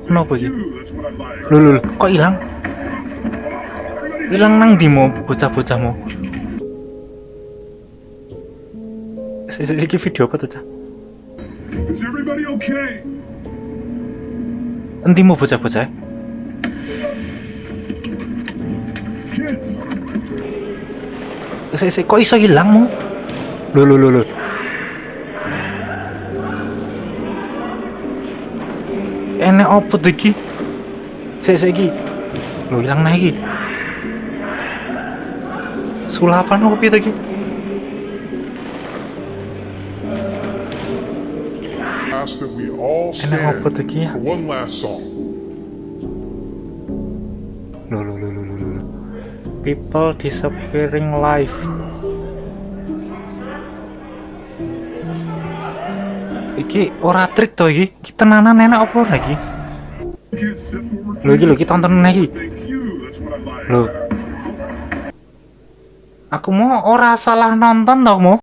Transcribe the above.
Kenapa iki? Lho, kok hilang? Hilang nang ndi mo bocah-bocahmu? Iki video apa tuh, Cah? Endi mau bocah-bocah? Kok iso hilang mu? Lho. Enek opo tuh iki? Iki. Lho hilang nah iki. Sulapan opo piye iki? Ask that we all Enek stand opo tuh iki ya? for one last song. Lho. People disappearing live. Iki ora trik to iki. Iki tenanan enak apa ora iki? Lho iki tonton iki. Lho. Aku mau ora salah nonton toh, Mo.